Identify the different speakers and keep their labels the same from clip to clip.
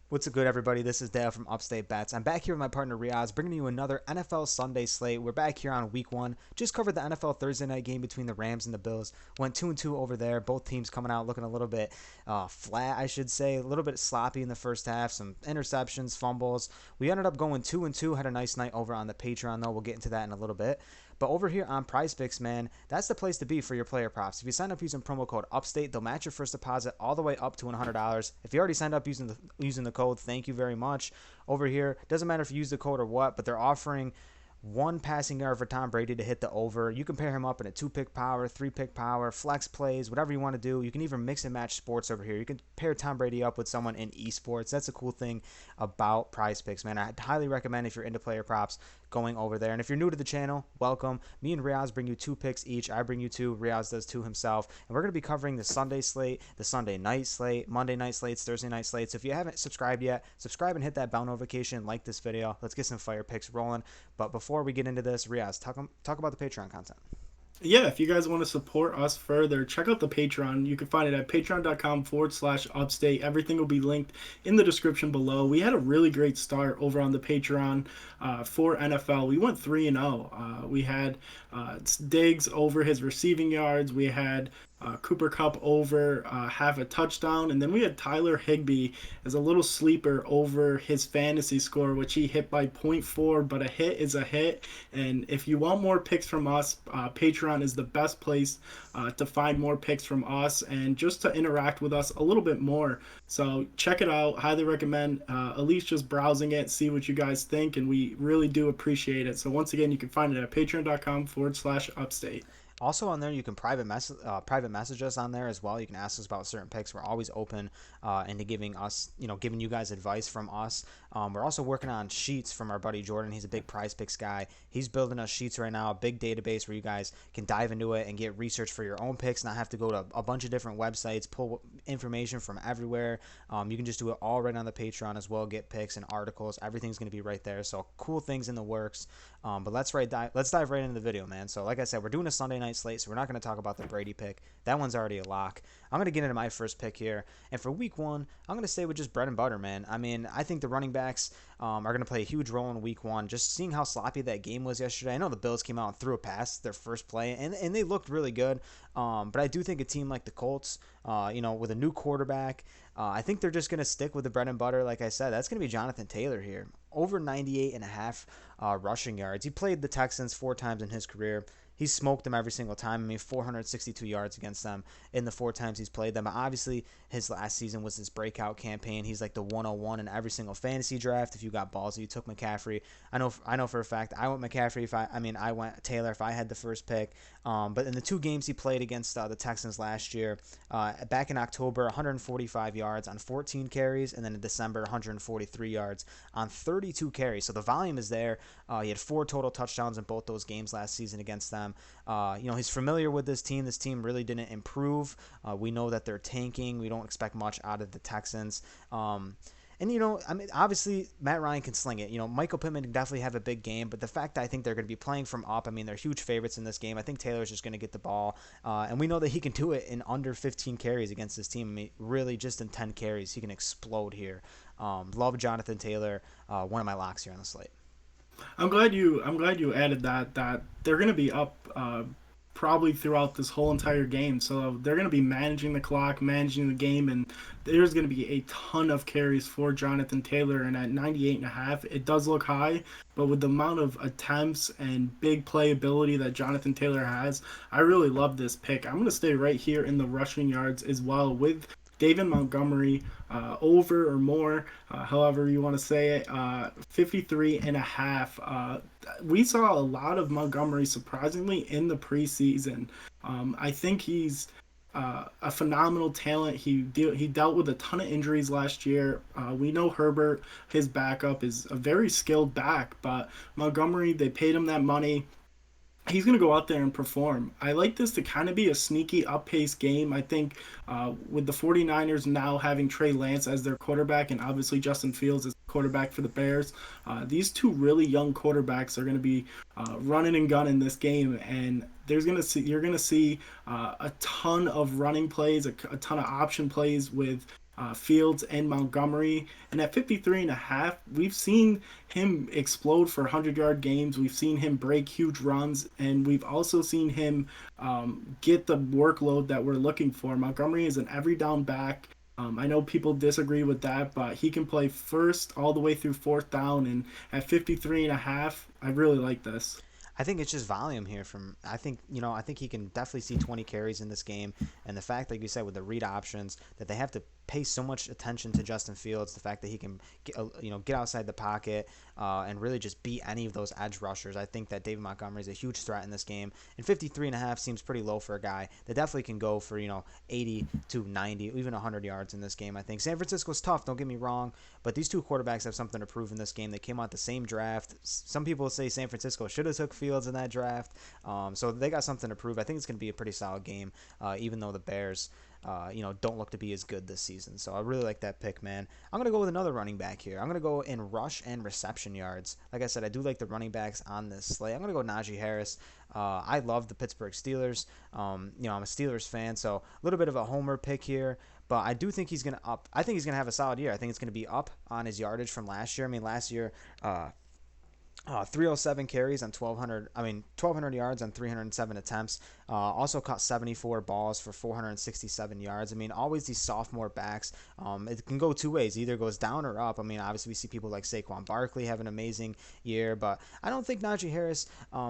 Speaker 1: What's good, everybody? This is Dale from Upstate Bets. I'm back here with my partner Reoz, bringing you another NFL Sunday slate. We're back here on Week One. Just covered the NFL Thursday night game between the Rams and the Bills. Went 2-2 over there. Both teams coming out looking a little bit flat, I should say, a little bit sloppy in the first half. Some interceptions, fumbles. We ended up going 2-2. Had a nice night over on the Patreon, though. We'll get into that in a little bit. But over here on Prize Picks, man, that's the place to be for your player props. If you sign up using promo code UPSTATE, they'll match your first deposit all the way up to $100. If you already signed up using the code, thank you very much. Over here, doesn't matter if you use the code or what, but they're offering one passing yard for Tom Brady to hit the over. You can pair him up in a 2-pick power, 3-pick power, flex plays, whatever you want to do. You can even mix and match sports over here. You can pair Tom Brady up with someone in esports. That's a cool thing about Prize Picks, man. I'd highly recommend if you're into player props going over there. And if you're new to the channel, welcome. Me and Reoz bring you 2 picks each. I bring you 2. Reoz does 2 himself. And we're going to be covering the Sunday slate, the Sunday night slate, Monday night slates, Thursday night slates. So if you haven't subscribed yet, subscribe and hit that bell notification. Like this video. Let's get some fire picks rolling. But before we get into this, Reoz, talk about the Patreon content.
Speaker 2: Yeah, if you guys want to support us further, check out the Patreon. You can find it at patreon.com/upstate. Everything will be linked in the description below. We had a really great start over on the Patreon for NFL. We went 3-0. We had Diggs over his receiving yards. We had Cooper Kupp over half a touchdown. And then we had Tyler Higbee as a little sleeper over his fantasy score, which he hit by point 0.4. But a hit is a hit. And if you want more picks from us, Patreon is the best place to find more picks from us and just to interact with us a little bit more. So check it out. Highly recommend at least just browsing it, see what you guys think. And we really do appreciate it. So once again, you can find it at patreon.com/upstate.
Speaker 1: Also on there, you can private message us on there as well. You can ask us about certain picks. We're always open into giving us, giving you guys advice from us. We're also working on sheets from our buddy Jordan. He's a big Prize Picks guy. He's building us sheets right now, a big database where you guys can dive into it and get research for your own picks, not have to go to a bunch of different websites, pull information from everywhere. You can just do it all right on the Patreon as well, get picks and articles. Everything's going to be right there. So cool things in the works. But let's dive right into the video, man. So like I said, we're doing a Sunday night slate, so we're not going to talk about the Brady pick. That one's already a lock. I'm going to get into my first pick here. And for week one, I'm going to stay with just bread and butter, man. I mean, I think the running backs are going to play a huge role in week one. Just seeing how sloppy that game was yesterday. I know the Bills came out and threw a pass their first play, and they looked really good. But I do think a team like the Colts, with a new quarterback, I think they're just going to stick with the bread and butter. Like I said, that's going to be Jonathan Taylor here. Over 98.5 rushing yards. He played the Texans 4 times in his career. He smoked them every single time. I mean, 462 yards against them in the 4 times he's played them. Obviously, his last season was his breakout campaign. He's like the 101 in every single fantasy draft. If you got balls, you took McCaffrey. I know for a fact I went McCaffrey. I went Taylor if I had the first pick. But in the 2 games he played against the Texans last year, back in October, 145 yards on 14 carries, and then in December, 143 yards on 32 carries. So the volume is there. He had 4 total touchdowns in both those games last season against them. He's familiar with this team. This team really didn't improve. We know that they're tanking. We don't expect much out of the Texans. Obviously, Matt Ryan can sling it. Michael Pittman can definitely have a big game, but the fact that I think they're going to be playing from up, I mean, they're huge favorites in this game. I think Taylor's just going to get the ball, and we know that he can do it in under 15 carries against this team. I mean, really, just in 10 carries, he can explode here. Love Jonathan Taylor, one of my locks here on the slate.
Speaker 2: I'm glad you added that they're going to be up probably throughout this whole entire game. So they're going to be managing the clock, managing the game, and there's going to be a ton of carries for Jonathan Taylor. And at 98.5, it does look high, but with the amount of attempts and big playability that Jonathan Taylor has, I really love this pick. I'm going to stay right here in the rushing yards as well with David Montgomery, over or more, however you want to say it, 53.5. We saw a lot of Montgomery surprisingly in the preseason. I think he's a phenomenal talent. He dealt with a ton of injuries last year. We know Herbert, his backup, is a very skilled back, but Montgomery, they paid him that money. He's going to go out there and perform. I like this to kind of be a sneaky up-paced game. I think with the 49ers now having Trey Lance as their quarterback and obviously Justin Fields as quarterback for the Bears, these 2 really young quarterbacks are going to be running and gunning this game, and you're going to see a ton of running plays, a ton of option plays with Fields and Montgomery. And at 53.5, we've seen him explode for 100-yard games. We've seen him break huge runs, and we've also seen him get the workload that we're looking for. Montgomery is an every down back. I know people disagree with that, but he can play first all the way through fourth down. And at 53.5, I really like this.
Speaker 1: I think it's just volume here. I think he can definitely see 20 carries in this game, and the fact, like you said, with the read options, that they have to pay so much attention to Justin Fields, the fact that he can get outside the pocket and really just beat any of those edge rushers. I think that David Montgomery is a huge threat in this game, and 53.5 seems pretty low for a guy that definitely can go for 80 to 90, even 100 yards in this game. I think San Francisco's tough, don't get me wrong, but these two quarterbacks have something to prove in this game. They came out the same draft. Some people say San Francisco should have took Fields in that draft, so they got something to prove. I think it's going to be a pretty solid game, even though the Bears don't look to be as good this season. So I really like that pick, man. I'm going to go with another running back here. I'm going to go in rush and reception yards. Like I said, I do like the running backs on this slate. I'm going to go Najee Harris. I love the Pittsburgh Steelers. I'm a Steelers fan, so a little bit of a homer pick here. But I do think he's going to up. I think he's going to have a solid year. I think it's going to be up on his yardage from last year. I mean, last year, 307 carries on 1,200 yards on 307 attempts. Also caught 74 balls for 467 yards. I mean, always these sophomore backs. It can go two ways. Either goes down or up. I mean, obviously we see people like Saquon Barkley have an amazing year, but I don't think Najee Harris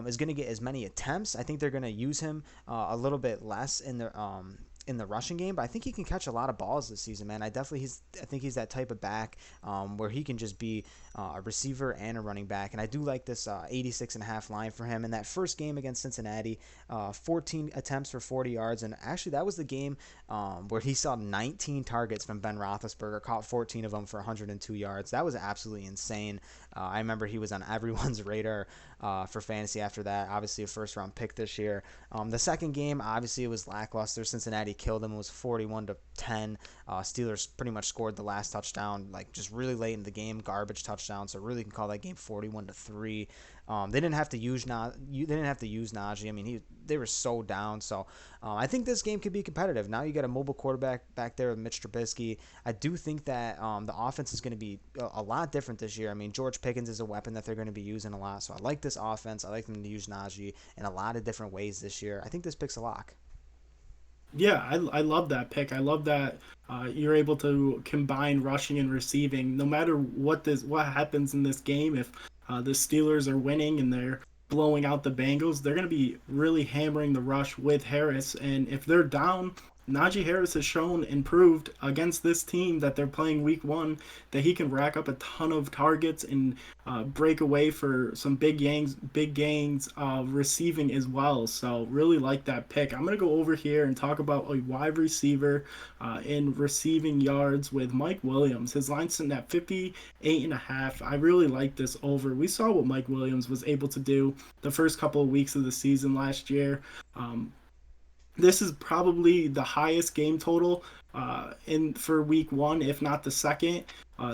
Speaker 1: is going to get as many attempts. I think they're going to use him a little bit less in the rushing game, but I think he can catch a lot of balls this season, man. I think he's that type of back where he can just be a receiver and a running back, and I do like this 86.5 line for him. In that first game against Cincinnati, 14 attempts for 40 yards, and actually that was the game where he saw 19 targets from Ben Roethlisberger, caught 14 of them for 102 yards. That was absolutely insane. I remember he was on everyone's radar for fantasy after that. Obviously a first-round pick this year. The second game, obviously, it was lackluster. Cincinnati killed him. It was 41-10. Steelers pretty much scored the last touchdown, like just really late in the game, garbage touchdown. So really can call that game 41-3. They didn't have to use Najee. I mean, they were so down. So I think this game could be competitive. Now you got a mobile quarterback back there with Mitch Trubisky. I do think that the offense is going to be a lot different this year. I mean, George Pickens is a weapon that they're going to be using a lot. So I like this offense. I like them to use Najee in a lot of different ways this year. I think this pick's a lock.
Speaker 2: Yeah, I love that pick. I love that you're able to combine rushing and receiving. No matter what happens in this game, if the Steelers are winning and they're blowing out the Bengals, they're going to be really hammering the rush with Harris. And if they're down, Najee Harris has shown and proved against this team that they're playing week one that he can rack up a ton of targets and break away for some big gains receiving as well. So really like that pick. I'm going to go over here and talk about a wide receiver in receiving yards with Mike Williams. His line's sitting at 58.5. I really like this over. We saw what Mike Williams was able to do the first couple of weeks of the season last year. This is probably the highest game total for week one, if not the second.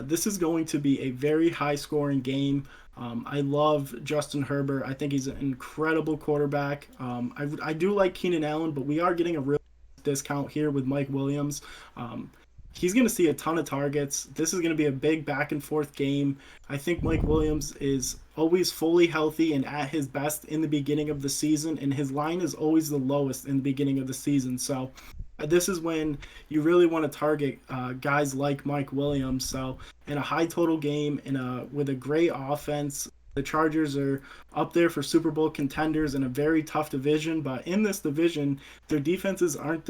Speaker 2: This is going to be a very high scoring game. I love Justin Herbert. I think he's an incredible quarterback. I do like Keenan Allen, but we are getting a real discount here with Mike Williams. He's going to see a ton of targets. This is going to be a big back and forth game. I think Mike Williams is always fully healthy and at his best in the beginning of the season, and his line is always the lowest in the beginning of the season. So this is when you really want to target guys like Mike Williams. So in a high total game, with a great offense, the Chargers are up there for Super Bowl contenders in a very tough division, but in this division, their defenses aren't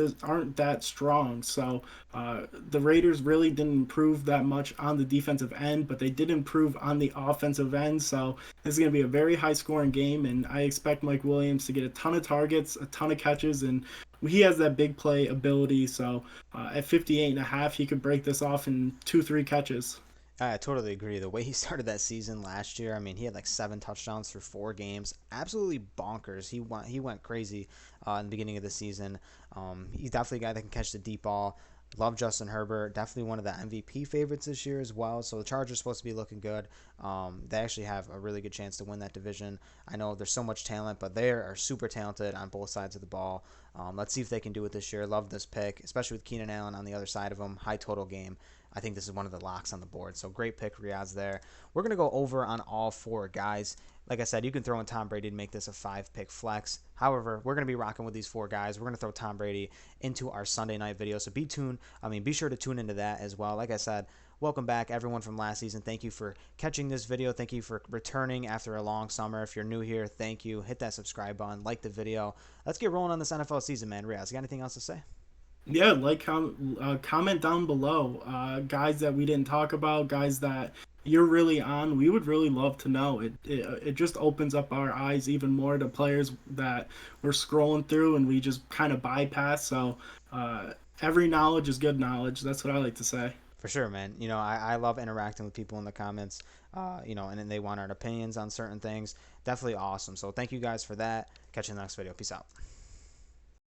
Speaker 2: that strong. So the Raiders really didn't improve that much on the defensive end, but they did improve on the offensive end. So this is going to be a very high-scoring game, and I expect Mike Williams to get a ton of targets, a ton of catches, and he has that big play ability. So at 58.5, he could break this off in 2-3 catches.
Speaker 1: I totally agree. The way he started that season last year, I mean, he had like 7 touchdowns through 4 games. Absolutely bonkers. He went crazy in the beginning of the season. He's definitely a guy that can catch the deep ball. Love Justin Herbert. Definitely one of the MVP favorites this year as well. So the Chargers are supposed to be looking good. They actually have a really good chance to win that division. I know there's so much talent, but they are super talented on both sides of the ball. Let's see if they can do it this year. Love this pick, especially with Keenan Allen on the other side of them. High total game. I think this is one of the locks on the board. So great pick, Reoz, there. We're going to go over on all four guys. Like I said, you can throw in Tom Brady to make this a 5-pick flex. However, we're going to be rocking with these four guys. We're going to throw Tom Brady into our Sunday night video. So be sure to tune into that as well. Like I said, welcome back, everyone from last season. Thank you for catching this video. Thank you for returning after a long summer. If you're new here, thank you. Hit that subscribe button, like the video. Let's get rolling on this NFL season, man. Reoz, you got anything else to say?
Speaker 2: Yeah, comment down below. Guys that we didn't talk about, guys that you're really on. We would really love to know. It just opens up our eyes even more to players that we're scrolling through and we just kind of bypass. So every knowledge is good knowledge. That's what I like to say.
Speaker 1: For sure, man. I love interacting with people in the comments, and then they want our opinions on certain things. Definitely awesome. So thank you guys for that. Catch you in the next video. Peace out.